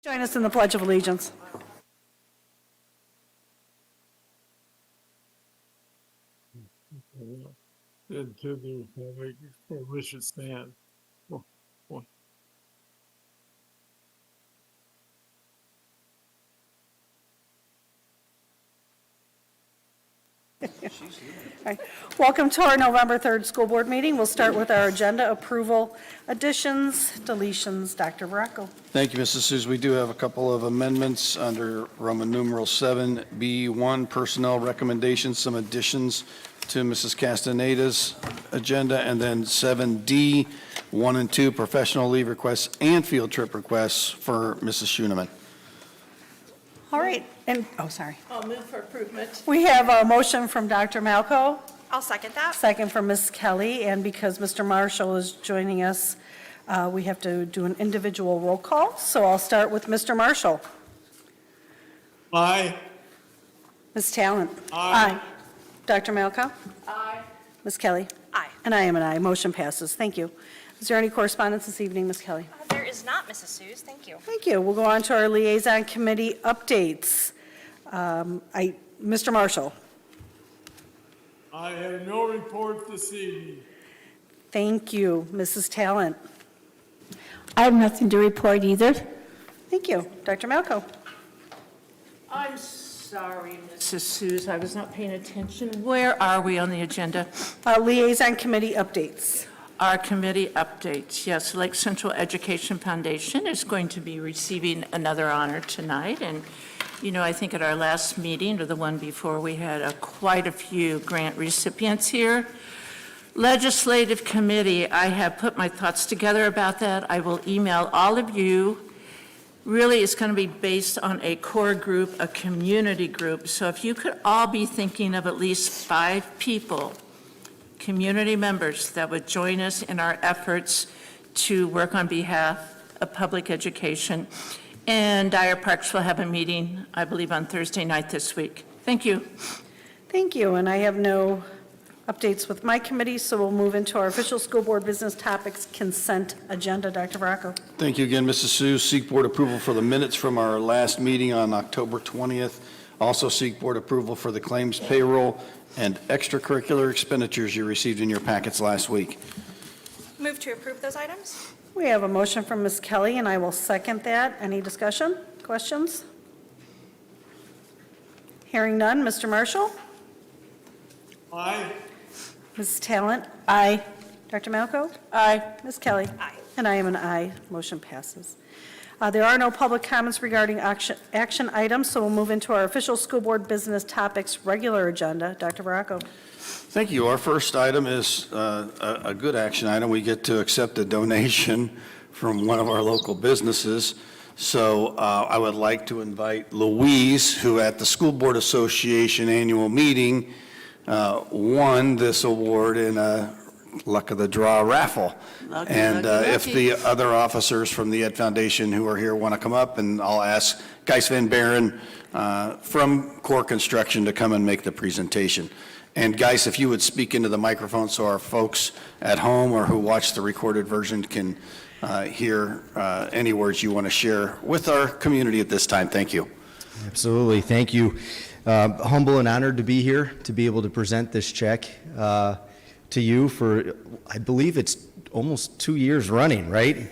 Join us in the Pledge of Allegiance. And to the republic for which it stands. One. All right. Welcome to our November 3rd school board meeting. We'll start with our agenda approval, additions, deletions. Dr. Varacco. Thank you, Mrs. Seuss. We do have a couple of amendments under Roman numeral 7B1, personnel recommendations, some additions to Mrs. Castaneda's agenda, and then 7D, 1 and 2, professional leave requests and field trip requests for Mrs. Schooneman. All right. And, sorry. I'll move for approval. We have a motion from Dr. Malco, I'll second that. second from Ms. Kelly, and because Mr. Marshall is joining us, we have to do an individual roll call. So I'll start with Mr. Marshall. Aye. Ms. Talent. Aye. Dr. Malco. Aye. Ms. Kelly. Aye. And I am an aye. Motion passes. Thank you. Is there any correspondence this evening, Ms. Kelly? There is not, Mrs. Seuss. Thank you. Thank you. We'll go on to our liaison committee updates. Mr. Marshall. I have no report this evening. Thank you. Mrs. Talent. I have nothing to report either. Thank you. Dr. Malco. I'm sorry, Mrs. Seuss, I was not paying attention. Where are we on the agenda? Liaison committee updates. Our committee updates. Yes, Lake Central Education Foundation is going to be receiving another honor tonight. And, you know, I think at our last meeting, or the one before, we had quite a few grant recipients here. Legislative Committee, I have put my thoughts together about that. I will email all of you. Really, it's going to be based on a core group, a community group. So if you could all be thinking of at least 5 people, community members, that would join us in our efforts to work on behalf of public education. And Dyer Parks will have a meeting, I believe, on Thursday night this week. Thank you. Thank you. And I have no updates with my committee, so we'll move into our official school board business topics consent agenda. Dr. Varacco. Thank you again, Mrs. Seuss. Seek board approval for the minutes from our last meeting on October 20th. Also seek board approval for the claims payroll and extracurricular expenditures you received in your packets last week. Move to approve those items? We have a motion from Ms. Kelly, and I will second that. Any discussion? Questions? Hearing none. Mr. Marshall? Aye. Ms. Talent? Aye. Dr. Malco? Aye. Ms. Kelly? Aye. And I am an aye. Motion passes. There are no public comments regarding action items, so we'll move into our official school board business topics regular agenda. Dr. Varacco. Thank you. Our first item is a good action item. We get to accept a donation from one of our local businesses. So I would like to invite Louise, who at the School Board Association annual meeting won this award in a luck of the draw raffle. If the other officers from the Ed Foundation who are here want to come up, and I'll ask Gijs Van Baren from Core Construction to come and make the presentation. And Gijs, if you would speak into the microphone so our folks at home or who watch the recorded version can hear any words you want to share with our community at this time. Thank you. Absolutely. Thank you. Humble and honored to be here, to be able to present this check to you for, I believe it's almost 2 years running, right?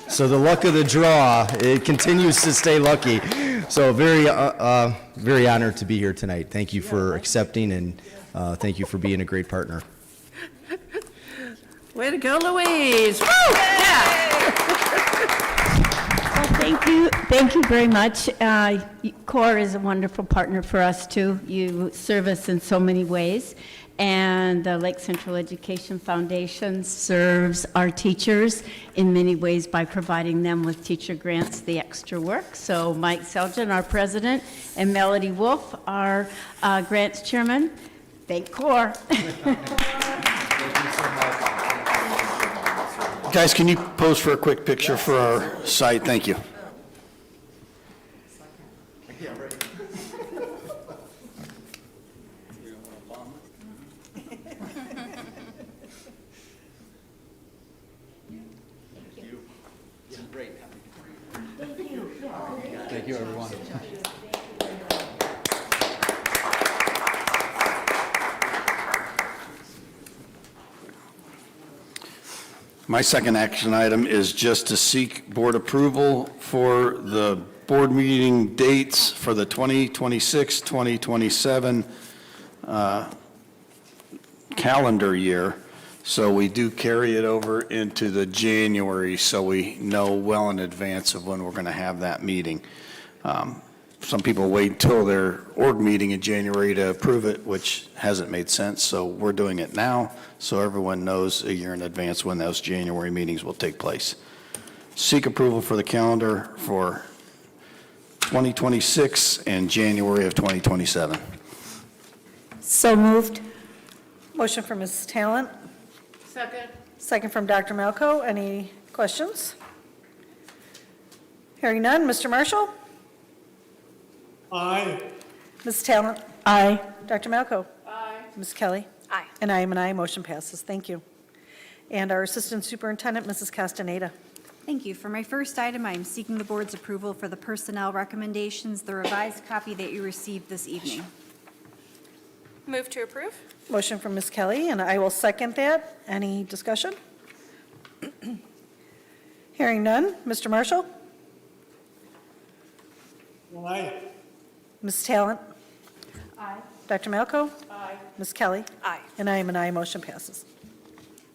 So the luck of the draw, it continues to stay lucky. So very honored to be here tonight. Thank you for accepting, and thank you for being a great partner. Way to go, Louise. Woo! Yeah. Well, thank you very much. CORE is a wonderful partner for us too. You serve us in so many ways. And the Lake Central Education Foundation serves our teachers in many ways by providing them with teacher grants, the extra work. So Mike Seljan, our president, and Melody Wolf, our grants chairman, thank CORE. Guys, can you pose for a quick picture for our site? Thank you. Thank you. Thank you, everyone. My second action item is just to seek board approval for the board meeting dates for the 2026, 2027 calendar year. So we do carry it over into the January, so we know well in advance of when we're going to have that meeting. Some people wait till their org meeting in January to approve it, which hasn't made sense, so we're doing it now, so everyone knows a year in advance when those January meetings will take place. Seek approval for the calendar for 2026 and January of 2027. So moved. Motion from Mrs. Talent, Second. second from Dr. Malco. Any questions? Hearing none. Mr. Marshall? Aye. Ms. Talent? Aye. Dr. Malco? Aye. Ms. Kelly? Aye. And I am an aye. Motion passes. Thank you. And our Assistant Superintendent, Mrs. Castaneda. Thank you. For my first item, I am seeking the board's approval for the personnel recommendations, the revised copy that you received this evening. Move to approve? Motion from Ms. Kelly, and I will second that. Any discussion? Hearing none. Mr. Marshall? Aye. Ms. Talent? Aye. Dr. Malco? Aye. Ms. Kelly? Aye. And I am an aye. Motion passes.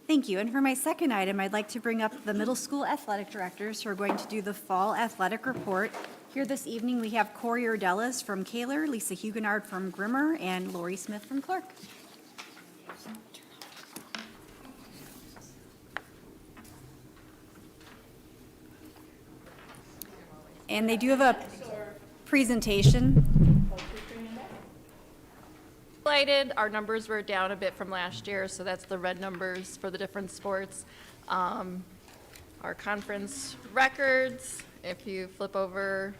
Thank you. And for my second item, I'd like to bring up the middle school athletic directors who are going to do the fall athletic report. Here this evening, we have Corey Ordelas from Kaler, Lisa Huguenard from Grimmer, and Lori Smith from Clark. And they do have a presentation. Highlighted, our numbers were down a bit from last year, so that's the red numbers for the different sports. Our conference records, if you flip over,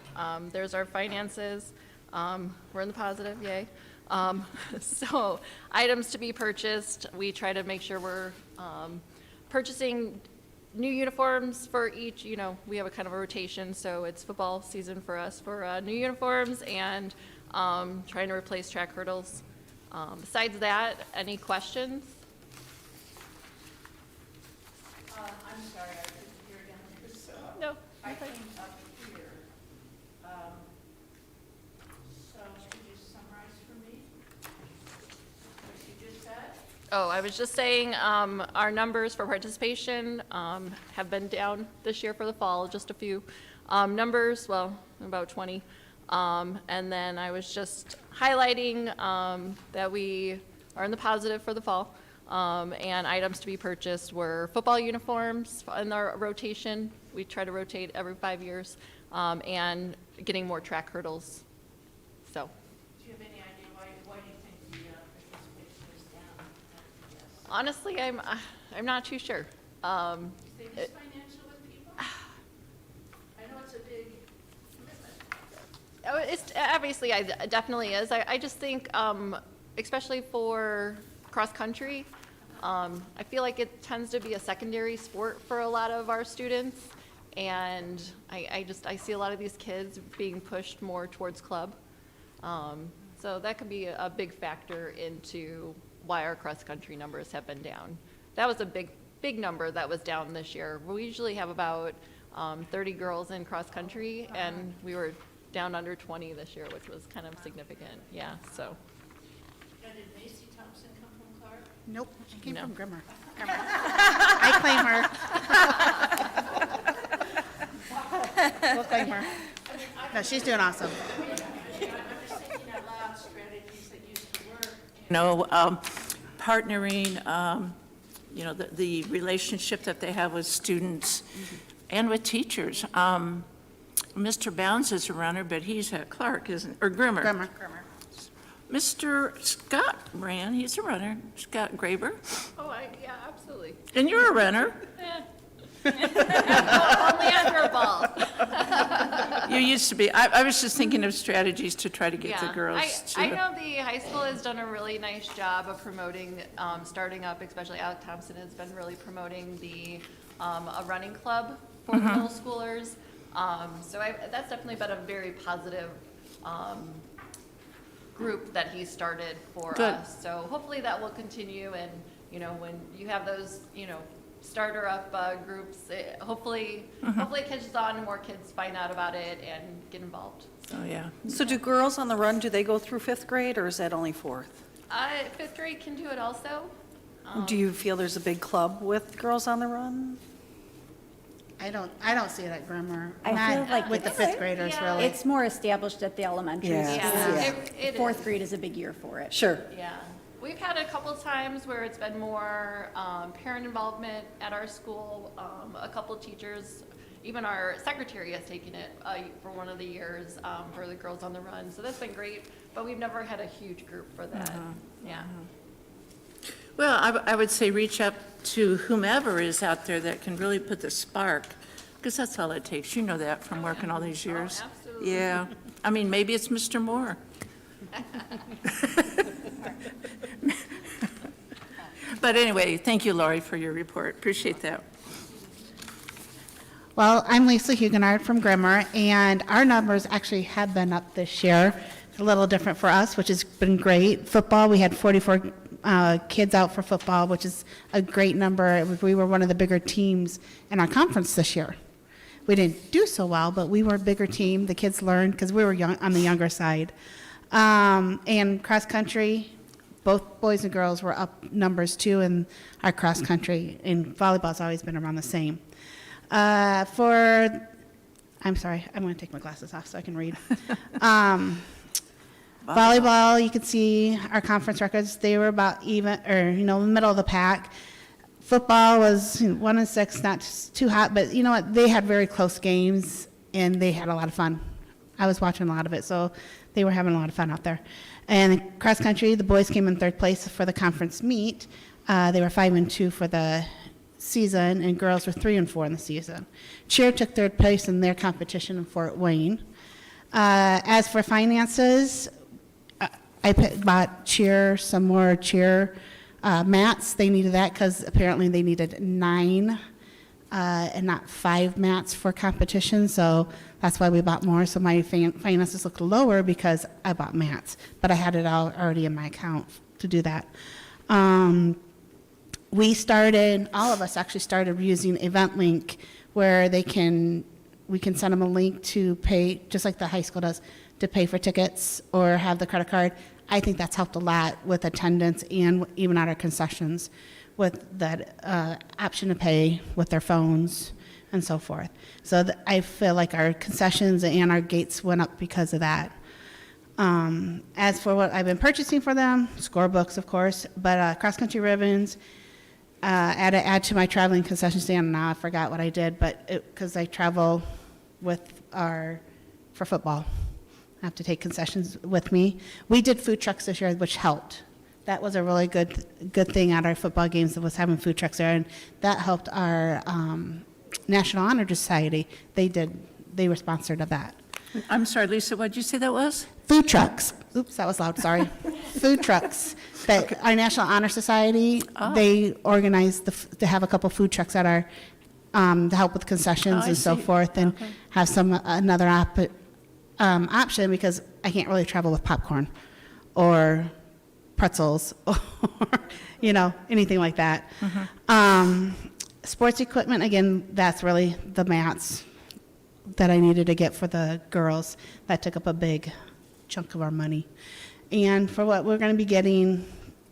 there's our finances. We're in the positive, yay. So items to be purchased, we try to make sure we're purchasing new uniforms for each, we have a kind of a rotation, so it's football season for us for new uniforms and trying to replace track hurdles. Besides that, any questions? I'm sorry, I couldn't hear down there, so No. I came up here. So could you summarize for me what you just said? Oh, I was just saying, our numbers for participation have been down this year for the fall, just a few numbers, well, about 20. And then I was just highlighting that we are in the positive for the fall. And items to be purchased were football uniforms in our rotation. We try to rotate every 5 years, and getting more track hurdles. So. Do you have any idea why do you think the participation is down? Honestly, I'm not too sure. Think it's financial with people? I know it's a big commitment. Oh, it's obviously, it definitely is. I just think, especially for cross-country, I feel like it tends to be a secondary sport for a lot of our students. And I see a lot of these kids being pushed more towards club. So that could be a big factor into why our cross-country numbers have been down. That was a big number that was down this year. We usually have about 30 girls in cross-country, and we were down under 20 this year, which was kind of significant, yeah, so. Now, did Macy Thompson come from Clark? Nope, she came No. from Grimmer. I claim her. We'll claim her. No, she's doing awesome. I'm just thinking out loud, strategies that used to work. Partnering, the relationship that they have with students and with teachers. Mr. Bounds is a runner, but he's at Clark, or Grimmer. Grimmer. Mr. Scott ran, he's a runner, Scott Graber. Oh, yeah, absolutely. And you're a runner. Only after a ball. You used to be. I was just thinking of strategies to try to get the Yeah. girls to. I know the high school has done a really nice job of promoting, starting up, especially Alec Thompson has been really promoting a running club for the middle schoolers. That's definitely been a very positive group that he started for Good. us. So hopefully that will continue, and, when you have those, starter up groups, hopefully it catches on and more kids find out about it and get involved. Oh, yeah. So do Girls on the Run, do they go through fifth grade, or is that only fourth? Fifth grade can do it also. Do you feel there's a big club with Girls on the Run? I don't see it at Grimmer. I feel Not like with the it's- fifth graders, Yeah. really. It's more established at the elementary Yeah. school. Yeah, it Fourth is. grade is a big year for it. Sure. Yeah, we've had a couple times where it's been more parent involvement at our school. A couple teachers, even our secretary has taken it for one of the years for the Girls on the Run. So that's been great, but we've never had a huge group for that. Yeah. Well, I would say reach up to whomever is out there that can really put the spark, because that's all it takes. You know that from working all these years. absolutely. Yeah. I mean, maybe it's Mr. Moore. But anyway, thank you, Lori, for your report. Appreciate that. Well, I'm Lisa Huguenard from Grimmer, and our numbers actually have been up this year. It's a little different for us, which has been great. Football, we had 44 kids out for football, which is a great number. We were one of the bigger teams in our conference this year. We didn't do so well, but we were a bigger team. The kids learned because we were young, on the younger side. And cross country, both boys and girls were up numbers too in our cross country. And volleyball's always been around the same. I'm sorry, I'm going to take my glasses off so I can read. Volleyball, you can see our conference records. They were about even, or, in the middle of the pack. Football was 1-6, not too hot, but you know what? They had very close games, and they had a lot of fun. I was watching a lot of it, so they were having a lot of fun out there. And cross country, the boys came in third place for the conference meet. They were 5-2 for the season, and girls were 3-4 in the season. Cheer took third place in their competition in Fort Wayne. As for finances, I bought cheer, some more cheer mats. They needed that because apparently they needed 9 and not 5 mats for competition, so that's why we bought more. So my finances look lower because I bought mats, but I had it all already in my account to do that. We started, all of us actually started using EventLink, where we can send them a link to pay, just like the high school does, to pay for tickets or have the credit card. I think that's helped a lot with attendance and even at our concessions with that option to pay with their phones and so forth. So I feel like our concessions and our gates went up because of that. As for what I've been purchasing for them, scorebooks, of course, but cross-country ribbons, add to my traveling concession stand. Now I forgot what I did, but because I travel for football. I have to take concessions with me. We did food trucks this year, which helped. That was a really good thing at our football games, that was having food trucks there, and that helped our National Honor Society. They were sponsored of that. I'm sorry, Lisa, what did you say that was? Food trucks. Oops, that was loud, sorry. Food trucks. That our National Honor Society, they organized to have a couple food trucks at our, to help with concessions I and so see. forth, and have another option, because I can't really travel with popcorn or pretzels or, anything like that. Sports equipment, again, that's really the mats that I needed to get for the girls. That took up a big chunk of our money. And for what we're going to be getting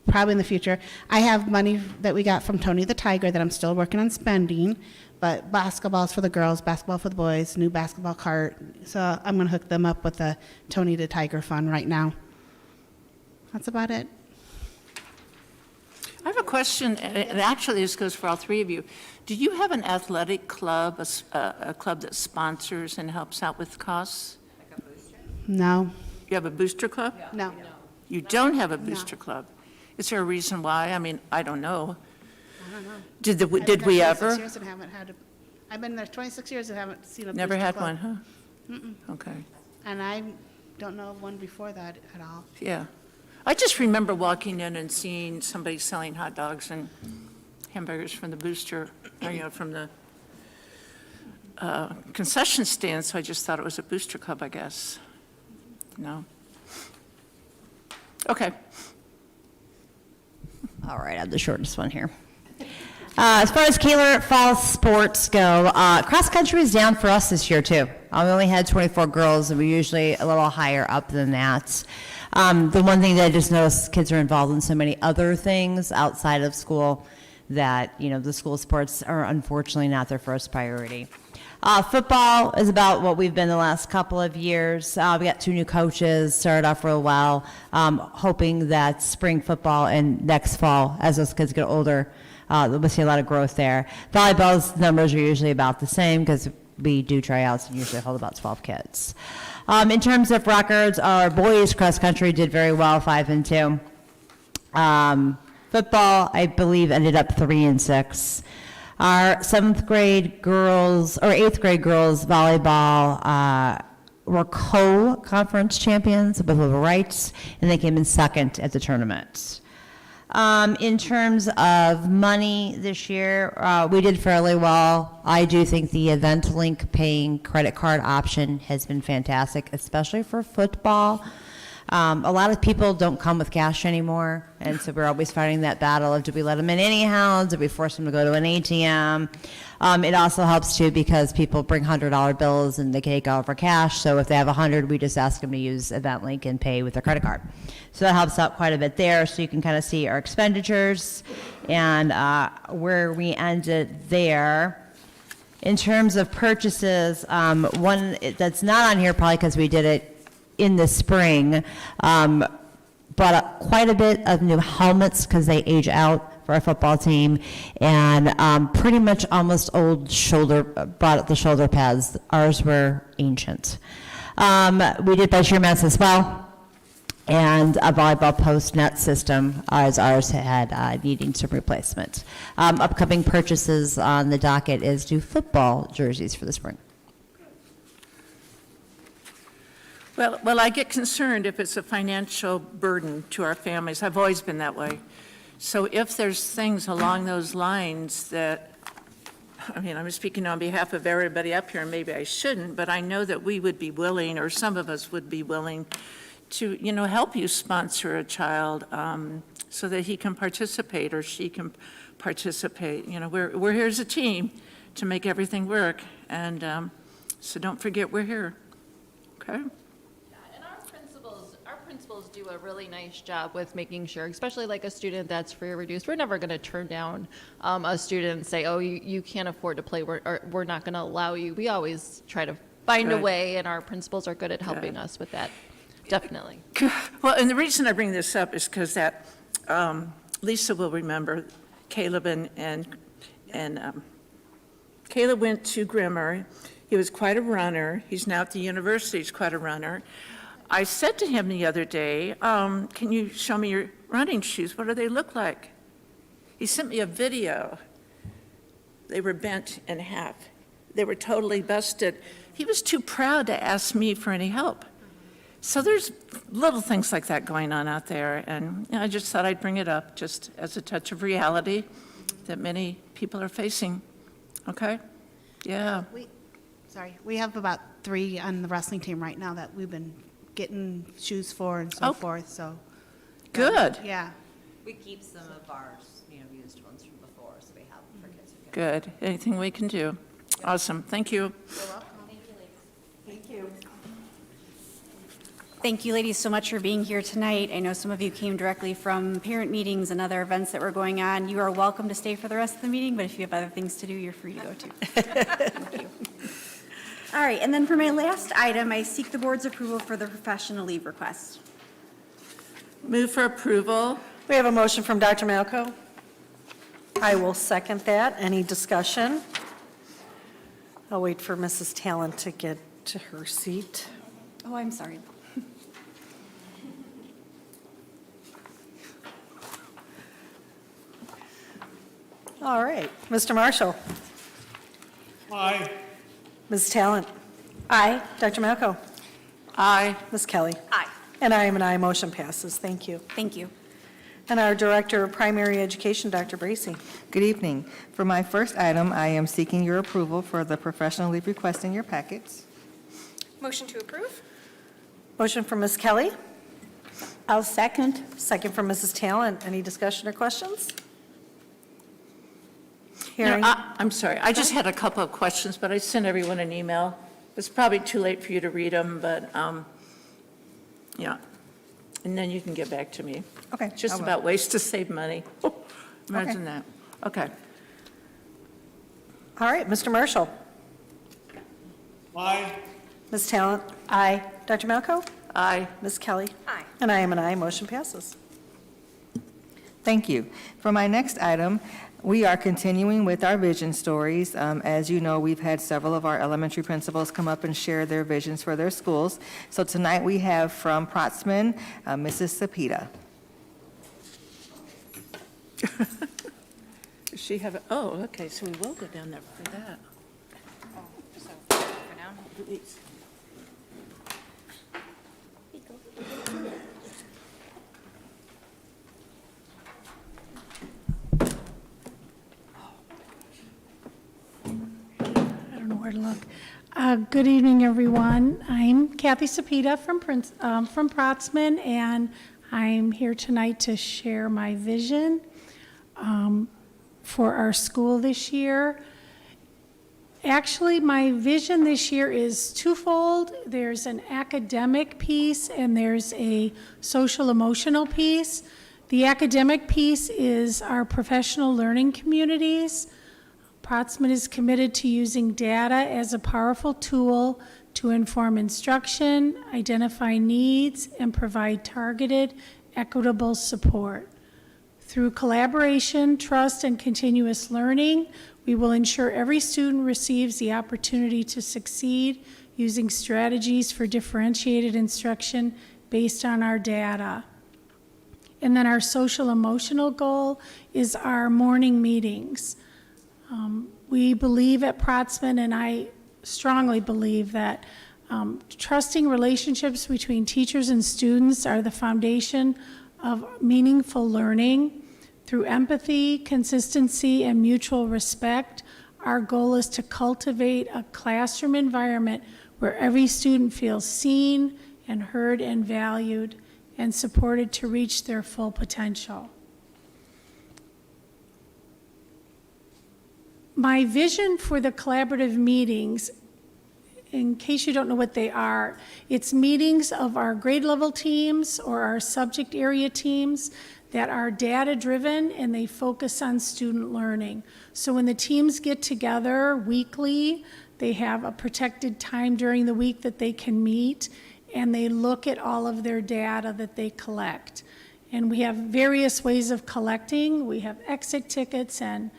probably in the future, I have money that we got from Tony the Tiger that I'm still working on spending, but basketball's for the girls, basketball for the boys, new basketball cart. So I'm going to hook them up with the Tony the Tiger fund right now. That's about it. I have a question, and actually this goes for all three of you. Do you have an athletic club, a club that sponsors and helps out with costs? No, You have a booster club? no. You don't have a booster club? Is there a reason why? I mean, I don't know. I don't know. Did I've we been there 26 ever? years and haven't had I've been there 26 years and haven't seen a Never booster had club. one, huh? Okay, And I don't know of one before that at all. yeah. I just remember walking in and seeing somebody selling hot dogs and hamburgers from the booster, from the concession stand, so I just thought it was a booster club, I guess. No? Okay. All right, I have the shortest one here. As far as Kaler fall sports go, cross country is down for us this year too. We only had 24 girls, and we're usually a little higher up than that. The one thing that I just noticed, kids are involved in so many other things outside of school that, you know, the school sports are unfortunately not their first priority. Football is about what we've been the last couple of years. We got 2 new coaches, started off real well, hoping that spring football and next fall, as those kids get older, we'll see a lot of growth there. Volleyball's numbers are usually about the same because we do tryouts and usually hold about 12 kids. In terms of records, our boys cross country did very well, 5-2. Football, I believe, ended up 3-6. Our 7th grade girls, or 8th grade girls volleyball were co-conference champions with Little Rights, and they came in 2nd at the tournament. In terms of money this year, we did fairly well. I do think the EventLink paying credit card option has been fantastic, especially for football. A lot of people don't come with cash anymore, and so we're always fighting that battle of do we let them in anyhow, do we force them to go to an ATM? It also helps too because people bring $100 bills and they can take out for cash, so if they have 100, we just ask them to use EventLink and pay with their credit card. So that helps out quite a bit there, so you can kind of see our expenditures and where we ended there. In terms of purchases, one that's not on here probably because we did it in the spring, bought up quite a bit of new helmets because they age out for our football team, and pretty much almost old bought up the shoulder pads. Ours were ancient. We did buy cheer mats as well, and a volleyball post net system as ours had needing some replacement. Upcoming purchases on the docket is new football jerseys for the spring. Well, I get concerned if it's a financial burden to our families. I've always been that way. So if there's things along those lines that, I mean, I'm speaking on behalf of everybody up here, and maybe I shouldn't, but I know that we would be willing, or some of us would be willing, to, you know, help you sponsor a child so that he can participate or she can participate. You know, we're here as a team to make everything work, and so don't forget we're here, okay? And our principals do a really nice job with making sure, especially like a student that's free or reduced, we're never going to turn down a student and say, oh, you can't afford to play, we're not going to allow you. We always try to find a Good. way, and our principals are good at helping us with that, definitely. Well, and the reason I bring this up is because that Lisa will remember Caleb and Caleb went to Grimmer. He was quite a runner. He's now at the university. He's quite a runner. I said to him the other day, can you show me your running shoes? What do they look like? He sent me a video. They were bent in half. They were totally busted. He was too proud to ask me for any help. So there's little things like that going on out there, and I just thought I'd bring it up just as a touch of reality that many people are facing. Okay? Yeah. We have about 3 on the wrestling team right now that we've been getting shoes for and so forth, so. Good. Yeah. We keep some of ours, used ones from before, so we have them for kids. Good. Anything we can do. Awesome. Thank you. Thank you, ladies, so much for being here tonight. I know some of you came directly from parent meetings and other events that were going on. You are welcome to stay for the rest of the meeting, but if you have other things to do, you're free to go too. Thank you. All right, and then for my last item, I seek the board's approval for the professional leave request. Move for approval. We have a motion from Dr. Malco. I will second that. Any discussion? I'll wait for Mrs. Talent to get to her seat. Oh, I'm sorry. All right, Mr. Marshall. Aye. Ms. Talent. Aye. Dr. Malco. Aye. Ms. Kelly. Aye. And I am an aye. Motion passes. Thank you. Thank you. And our Director of Primary Education, Dr. Bracy. Good evening. For my first item, I am seeking your approval for the professional leave request in your packets. Motion to approve? Motion from Ms. Kelly, I'll second. second from Mrs. Talent. Any discussion or questions? You know, Hearing, I'm sorry, I just had a couple of questions, but I sent everyone an email. It's probably too late for you to read them, but, yeah. And then you can get back to me. Okay. It's just I will. about ways to save money. Imagine that. Okay. all right, Mr. Marshall. Aye. Ms. Talent. Aye. Dr. Malco. Aye. Ms. Kelly. Aye. And I am an aye. Motion passes. Thank you. For my next item, we are continuing with our vision stories. As you know, we've had several of our elementary principals come up and share their visions for their schools. So tonight we have from Protzman, Mrs. Sapita. Does she have, oh, okay, so we will go down there for that. Please. I don't know where to look. Good evening, everyone. I'm Kathy Sapita from Protzman, and I'm here tonight to share my vision for our school this year. Actually, my vision this year is twofold. There's an academic piece and there's a social emotional piece. The academic piece is our professional learning communities. Protzman is committed to using data as a powerful tool to inform instruction, identify needs, and provide targeted, equitable support. Through collaboration, trust, and continuous learning, we will ensure every student receives the opportunity to succeed using strategies for differentiated instruction based on our data. And then our social emotional goal is our morning meetings. We believe at Protzman, and I strongly believe that trusting relationships between teachers and students are the foundation of meaningful learning. Through empathy, consistency, and mutual respect, our goal is to cultivate a classroom environment where every student feels seen and heard and valued and supported to reach their full potential. My vision for the collaborative meetings, in case you don't know what they are, it's meetings of our grade level teams or our subject area teams that are data-driven and they focus on student learning. So when the teams get together weekly, they have a protected time during the week that they can meet, and they look at all of their data that they collect. And we have various ways of collecting. We have exit tickets and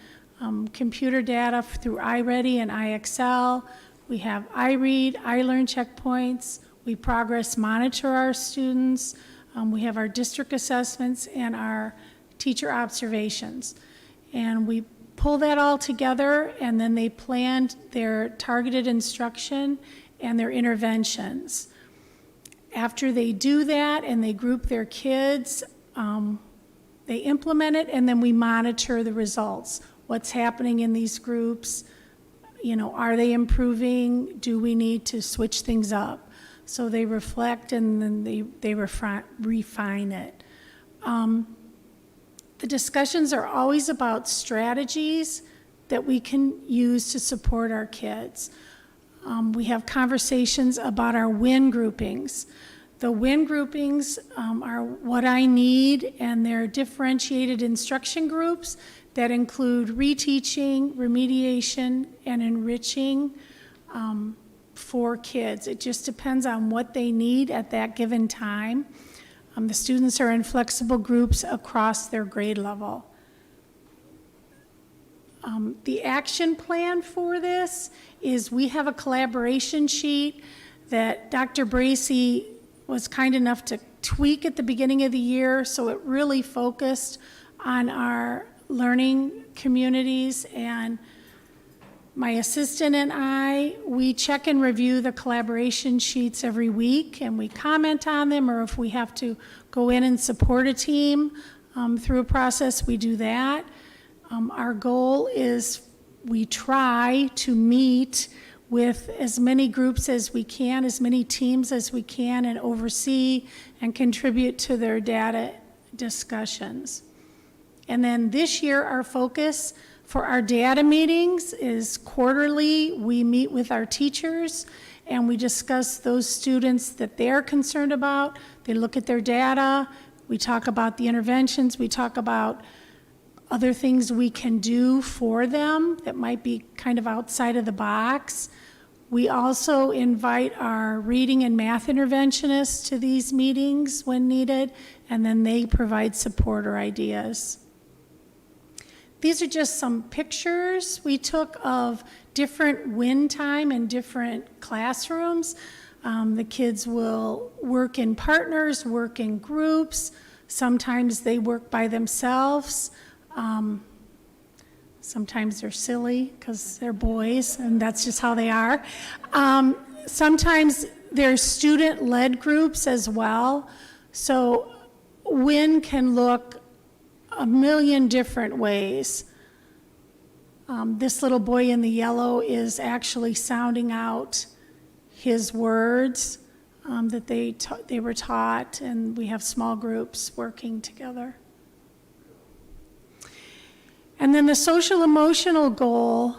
computer data through iReady and IXL. We have iRead, iLearn checkpoints. We progress monitor our students. We have our district assessments and our teacher observations. And we pull that all together, and then they planned their targeted instruction and their interventions. After they do that and they group their kids, they implement it, and then we monitor the results. What's happening in these groups? You know, are they improving? Do we need to switch things up? So they reflect and then they refine it. The discussions are always about strategies that we can use to support our kids. We have conversations about our WIN groupings. The WIN groupings are what I need, and they're differentiated instruction groups that include reteaching, remediation, and enriching for kids. It just depends on what they need at that given time. The students are in flexible groups across their grade level. The action plan for this is we have a collaboration sheet that Dr. Bracy was kind enough to tweak at the beginning of the year, so it really focused on our learning communities, and my assistant and I, we check and review the collaboration sheets every week, and we comment on them, or if we have to go in and support a team, through a process, we do that. Our goal is we try to meet with as many groups as we can, as many teams as we can, and oversee and contribute to their data discussions. And then this year, our focus for our data meetings is quarterly. We meet with our teachers and we discuss those students that they're concerned about. They look at their data. We talk about the interventions. We talk about other things we can do for them that might be kind of outside of the box. We also invite our reading and math interventionists to these meetings when needed, and then they provide support or ideas. These are just some pictures we took of different win time in different classrooms. The kids will work in partners, work in groups. Sometimes they work by themselves. Sometimes they're silly because they're boys, and that's just how they are. Sometimes there's student-led groups as well. So WIN can look a million different ways. This little boy in the yellow is actually sounding out his words that they were taught, and we have small groups working together. And then the social emotional goal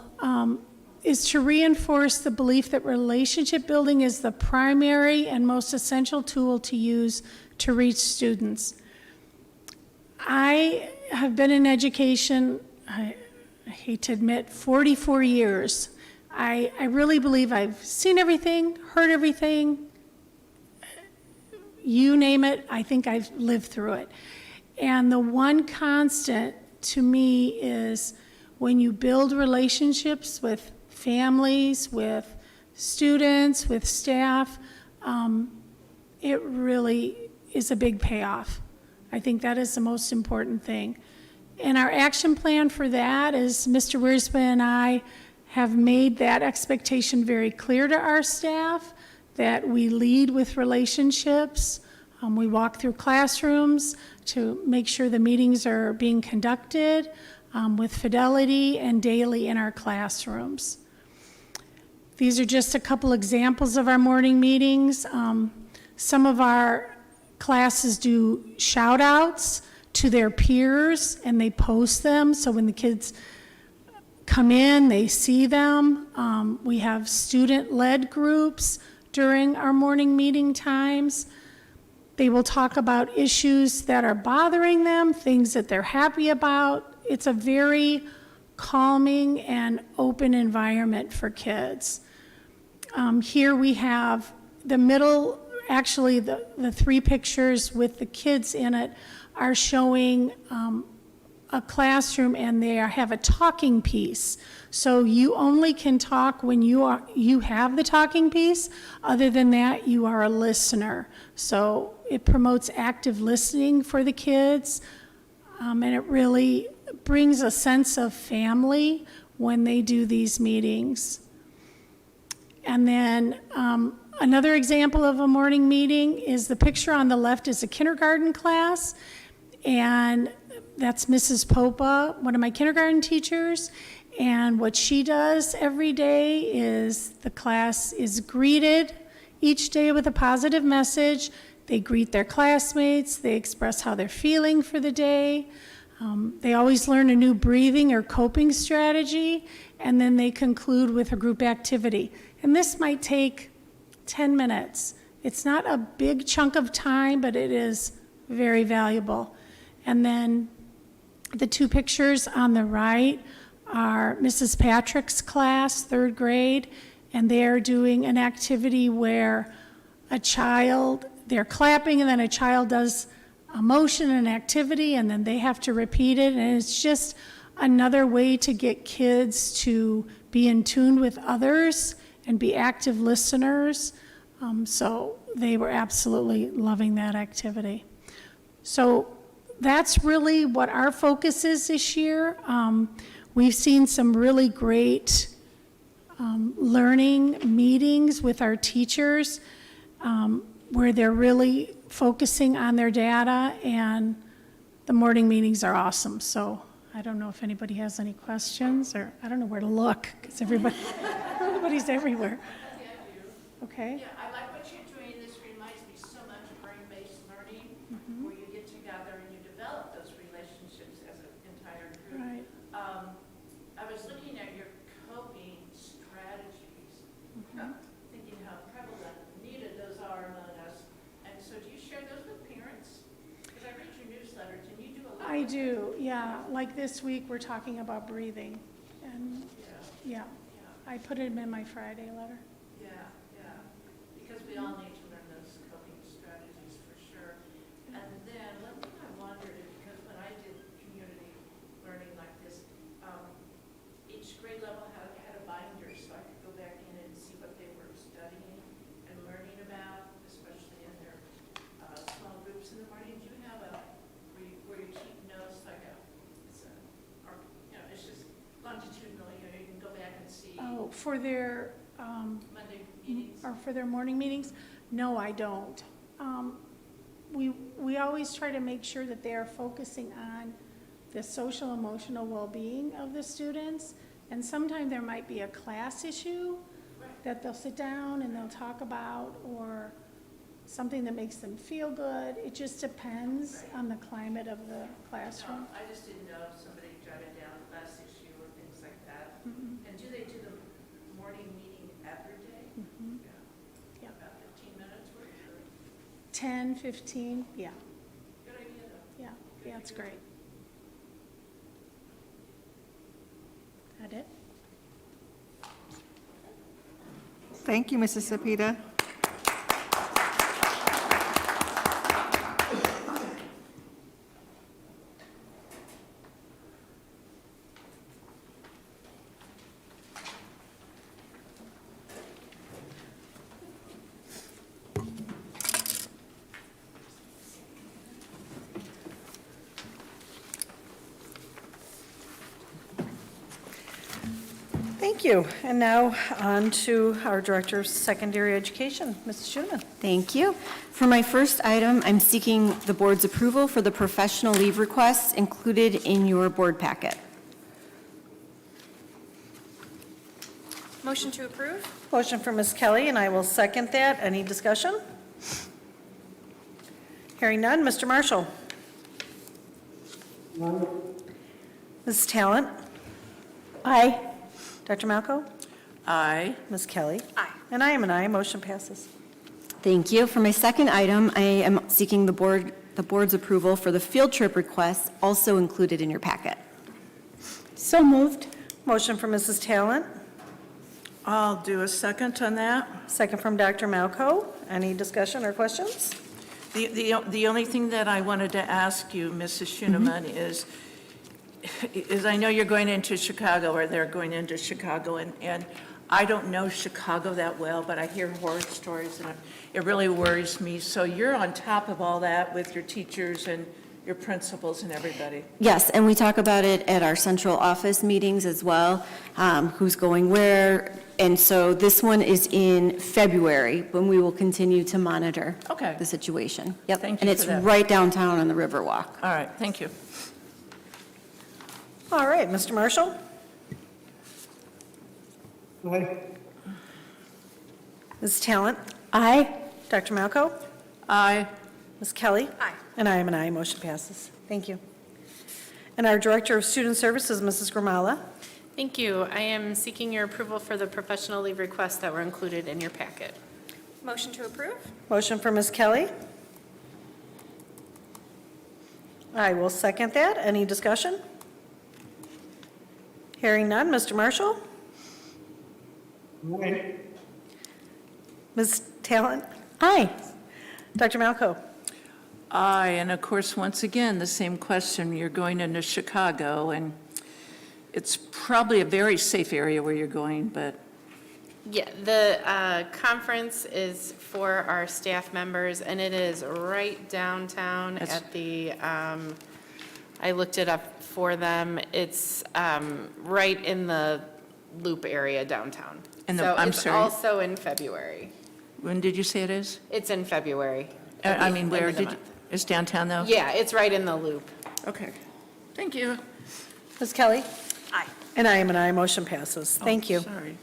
is to reinforce the belief that relationship building is the primary and most essential tool to use to reach students. I have been in education, I hate to admit, 44 years. I really believe I've seen everything, heard everything, you name it, I think I've lived through it. And the one constant to me is when you build relationships with families, with students, with staff, it really is a big payoff. I think that is the most important thing. And our action plan for that is Mr. Wiersbe and I have made that expectation very clear to our staff, that we lead with relationships. We walk through classrooms to make sure the meetings are being conducted with fidelity and daily in our classrooms. These are just a couple examples of our morning meetings. Some of our classes do shout outs to their peers and they post them, so when the kids come in, they see them. We have student-led groups during our morning meeting times. They will talk about issues that are bothering them, things that they're happy about. It's a very calming and open environment for kids. Here we have the middle, actually the three pictures with the kids in it are showing a classroom, and they have a talking piece. So you only can talk when you have the talking piece. Other than that, you are a listener. So it promotes active listening for the kids, and it really brings a sense of family when they do these meetings. And then another example of a morning meeting is the picture on the left is a kindergarten class, and that's Mrs. Popa, one of my kindergarten teachers. And what she does every day is the class is greeted each day with a positive message. They greet their classmates. They express how they're feeling for the day. They always learn a new breathing or coping strategy, and then they conclude with a group activity. And this might take 10 minutes. It's not a big chunk of time, but it is very valuable. And then the two pictures on the right are Mrs. Patrick's class, 3rd grade, and they're doing an activity where they're clapping, and then a child does a motion and activity, and then they have to repeat it, and it's just another way to get kids to be in tune with others and be active listeners. So they were absolutely loving that activity. So that's really what our focus is this year. We've seen some really great learning meetings with our teachers where they're really focusing on their data and the morning meetings are awesome, so I don't know if anybody has any questions, or I don't know where to look, because everybody's everywhere. Okay? Yeah, I like what you're doing. This reminds me so much of brain-based learning, where you get together and you develop those relationships as an entire group. Right. I was looking at your coping strategies, thinking how prevalent, needed those are among us. And so do you share those with parents? Because I read your newsletters and you do a lot. I do, yeah. Like this week, we're talking about breathing, and, yeah, I put it in my Friday letter. Yeah, because we all need to learn those coping strategies for sure. And then one thing I wondered, is because when I did community learning like this, each grade level had a binder, so I could go back in and see what they were studying and learning about, especially in their small groups in the morning. Do you have where you keep notes, like it's just longitudinal, you can go back and see Oh, for their, Monday meetings? or for their morning meetings? No, I don't. We always try to make sure that they are focusing on the social emotional well-being of the students. And sometimes there might be a class issue that they'll sit down and they'll talk about, or something that makes them feel good. It just depends on the climate of the classroom. I just didn't know if somebody jotted down a class issue or things like that. And do they do the morning meeting every day? Yeah. About 15 minutes worth? 10, 15, yeah, Good idea, though. yeah, it's great. That it? Thank you, Mrs. Cepeda. Thank you. And now on to our Director of Secondary Education, Mrs. Schuman. Thank you. For my first item, I'm seeking the board's approval for the professional leave requests included in your board packet. Motion to approve? Motion for Ms. Kelly, and I will second that. Any discussion? Hearing none. Mr. Marshall? Ms. Talent? Aye. Dr. Malco? Aye. Ms. Kelly? Aye. And I am an aye. Motion passes. Thank you. For my second item, I am seeking the board's approval for the field trip requests also included in your packet. So moved. Motion for Mrs. Talent, I'll do a second on that. second from Dr. Malco. Any discussion or questions? The only thing that I wanted to ask you, Mrs. Schuneman, is I know you're going into Chicago, or they're going into Chicago, and I don't know Chicago that well, but I hear horror stories, and it really worries me. So you're on top of all that with your teachers and your principals and everybody. Yes, and we talk about it at our central office meetings as well, who's going where. And so this one is in February, when we will continue to monitor Okay. the situation. Yep. Thank you And it's for that. right downtown on the Riverwalk. All right, thank you. All right, Mr. Marshall? Ms. Talent? Aye. Dr. Malco? Aye. Ms. Kelly? Aye. And I am an aye. Motion passes. Thank you. And our Director of Student Services, Mrs. Grimala. Thank you. I am seeking your approval for the professional leave requests that were included in your packet. Motion to approve? Motion for Ms. Kelly. I will second that. Any discussion? Hearing none. Mr. Marshall? Ms. Talent? Aye. Dr. Malco? Aye, and of course, once again, the same question. You're going into Chicago, and it's probably a very safe area where you're going, but Yeah, the conference is for our staff members, and it is right downtown at the, I looked it up for them. It's right in the Loop area downtown. I'm sorry? So it's also in February. when did you say it is? It's in February. I mean, End where of the did, month. it's downtown, though? Yeah, it's right in the Loop. Okay, thank you. Ms. Kelly? Aye. And I am an aye. Motion passes. Thank you. Sorry.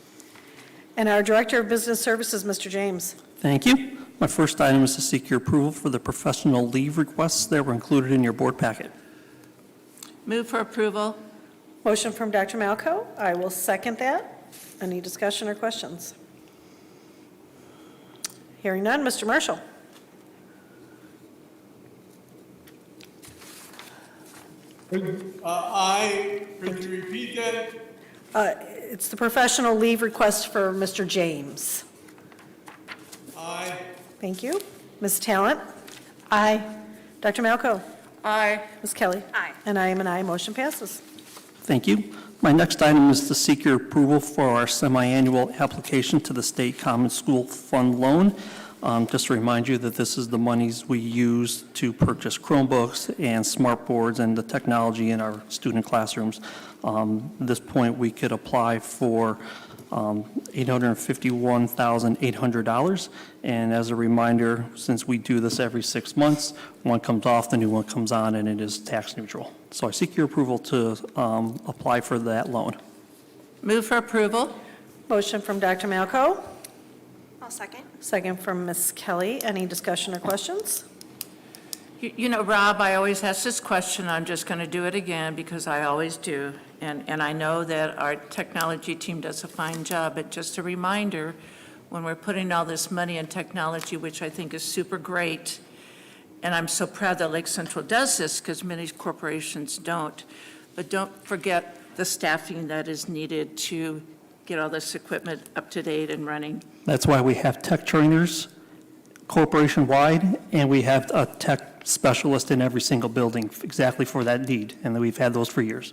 And our Director of Business Services, Mr. James. Thank you. My first item is to seek your approval for the professional leave requests that were included in your board packet. Move for approval. Motion from Dr. Malco. I will second that. Any discussion or questions? Hearing none. Mr. Marshall? Could you repeat that? It's the professional leave request for Mr. James. Aye. Thank you. Ms. Talent? Aye. Dr. Malco? Aye. Ms. Kelly? Aye. And I am an aye. Motion passes. Thank you. My next item is to seek your approval for our semi-annual application to the State Common School Fund loan. Just to remind you that this is the monies we use to purchase Chromebooks and smart boards and the technology in our student classrooms. At this point, we could apply for $851,800. And as a reminder, since we do this every 6 months, one comes off, the new one comes on, and it is tax neutral. So I seek your approval to apply for that loan. Move for approval. Motion from Dr. Malco, I'll second. second from Ms. Kelly. Any discussion or questions? You know, Rob, I always ask this question. I'm just going to do it again because I always do. And I know that our technology team does a fine job, but just a reminder, when we're putting all this money in technology, which I think is super great, and I'm so proud that Lake Central does this because many corporations don't, but don't forget the staffing that is needed to get all this equipment up to date and running. That's why we have tech trainers corporation-wide, and we have a tech specialist in every single building exactly for that need, and we've had those for years.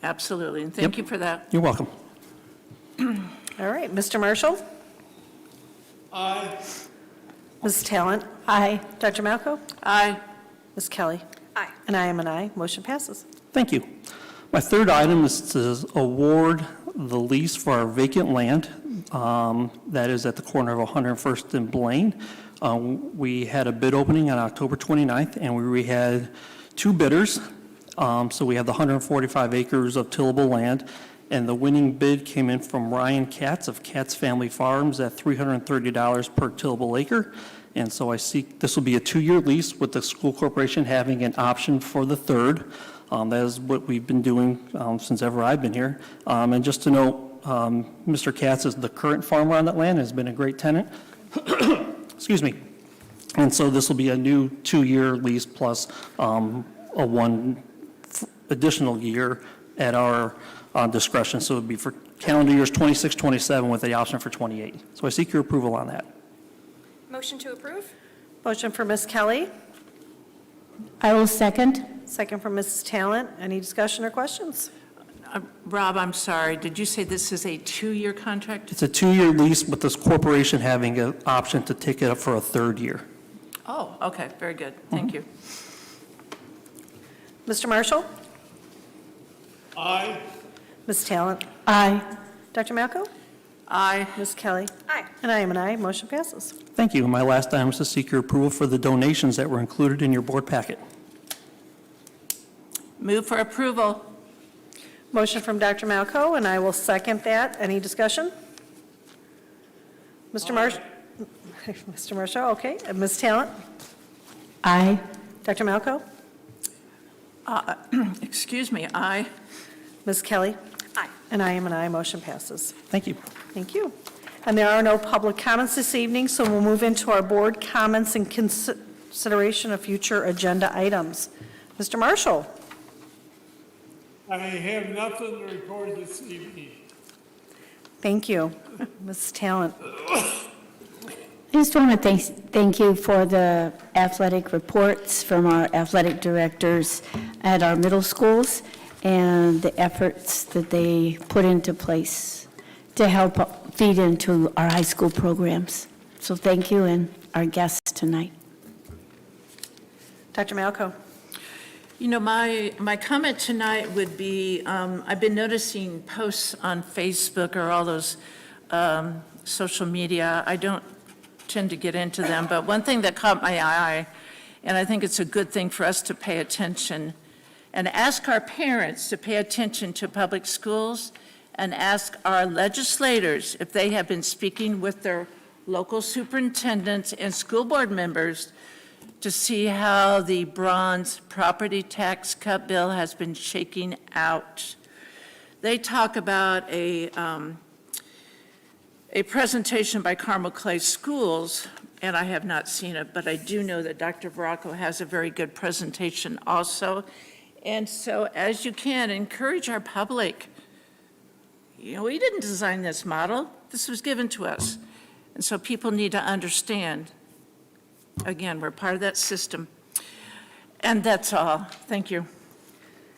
Absolutely, and thank you for that. You're welcome. All right, Mr. Marshall? Aye. Ms. Talent? Aye. Dr. Malco? Aye. Ms. Kelly? Aye. And I am an aye. Motion passes. Thank you. My third item is to award the lease for our vacant land that is at the corner of 101st and Blaine. We had a bid opening on October 29th, and we had 2 bidders. So we have the 145 acres of tillable land, and the winning bid came in from Ryan Katz of Katz Family Farms at $330 per tillable acre. And so I seek, this will be a 2-year lease with the school corporation having an option for the third. That is what we've been doing since ever I've been here. And just to note, Mr. Katz is the current farmer on that land, has been a great tenant. Excuse me. And so this will be a new 2-year lease plus a 1 additional year at our discretion. So it would be for calendar years 26, 27 with the option for 28. So I seek your approval on that. Motion to approve? Motion for Ms. Kelly, I will second. second from Mrs. Talent. Any discussion or questions? Rob, I'm sorry, did you say this is a 2-year contract? It's a 2-year lease with this corporation having an option to take it up for a 3rd year. Oh, okay, very good, thank you. Mr. Marshall? Aye. Ms. Talent? Aye. Dr. Malco? Aye. Ms. Kelly? Aye. And I am an aye. Motion passes. Thank you. My last item is to seek your approval for the donations that were included in your board packet. Move for approval. Motion from Dr. Malco, and I will second that. Any discussion? Mr. Marshall? Mr. Marshall, okay. Ms. Talent? Aye. Dr. Malco? Excuse me, aye. Ms. Kelly? Aye. And I am an aye. Motion passes. Thank you. Thank you. And there are no public comments this evening, so we'll move into our board comments and consideration of future agenda items. Mr. Marshall? I have nothing to report this evening. Thank you. Ms. Talent? I just want to thank you for the athletic reports from our athletic directors at our middle schools and the efforts that they put into place to help feed into our high school programs. So thank you, and our guests tonight. Dr. Malco? You know, my comment tonight would be, I've been noticing posts on Facebook or all those social media. I don't tend to get into them, but one thing that caught my eye, and I think it's a good thing for us to pay attention, and ask our parents to pay attention to public schools, and ask our legislators if they have been speaking with their local superintendents and school board members to see how the bronze property tax cut bill has been shaking out. They talk about a presentation by Carmel Clay Schools, and I have not seen it, but I do know that Dr. Veraco has a very good presentation also. And so, as you can, encourage our public. You know, we didn't design this model. This was given to us. And so people need to understand, again, we're part of that system. And that's all. Thank you.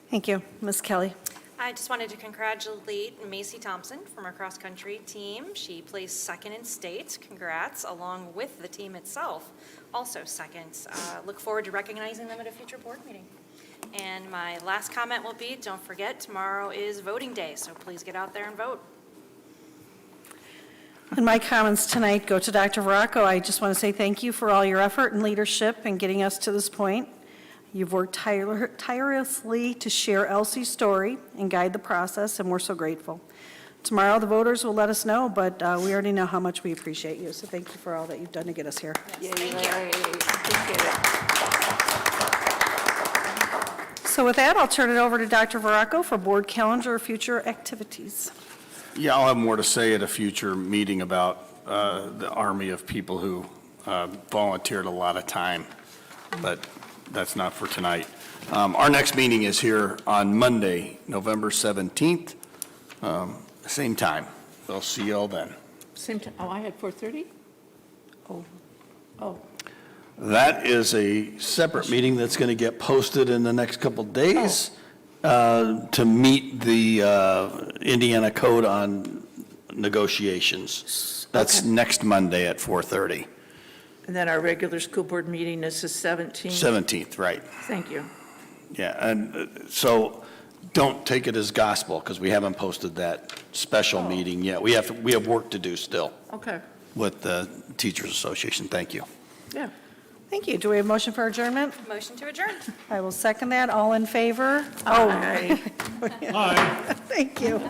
Thank you. Ms. Kelly? I just wanted to congratulate Macy Thompson from our cross-country team. She placed second in state. Congrats, along with the team itself, also second. Look forward to recognizing them at a future board meeting. And my last comment will be, don't forget, tomorrow is voting day, so please get out there and vote. And my comments tonight go to Dr. Veraco. I just want to say thank you for all your effort and leadership in getting us to this point. You've worked tirelessly to share Elsie's story and guide the process, and we're so grateful. Tomorrow, the voters will let us know, but we already know how much we appreciate you, so thank you for all that you've done to get us here. Yes, thank you. Appreciate it. So with that, I'll turn it over to Dr. Veraco for board calendar or future activities. Yeah, I'll have more to say at a future meeting about the army of people who volunteered a lot of time, but that's not for tonight. Our next meeting is here on Monday, November 17th, same time. We'll see you all then. Same time. Oh, I had 4:30? Oh. That is a separate meeting that's going to get posted in the next couple days to meet the Indiana Code on negotiations. That's next Monday at 4:30. And then our regular school board meeting is the 17th? 17th, right. Thank you. Yeah, and so don't take it as gospel because we haven't posted that special meeting yet. We have work to do still Okay. with the Teachers Association. Thank you. Yeah. Thank you. Do we have a motion for adjournment? Motion to adjourn. I will second that. All in favor? Aye. Thank you.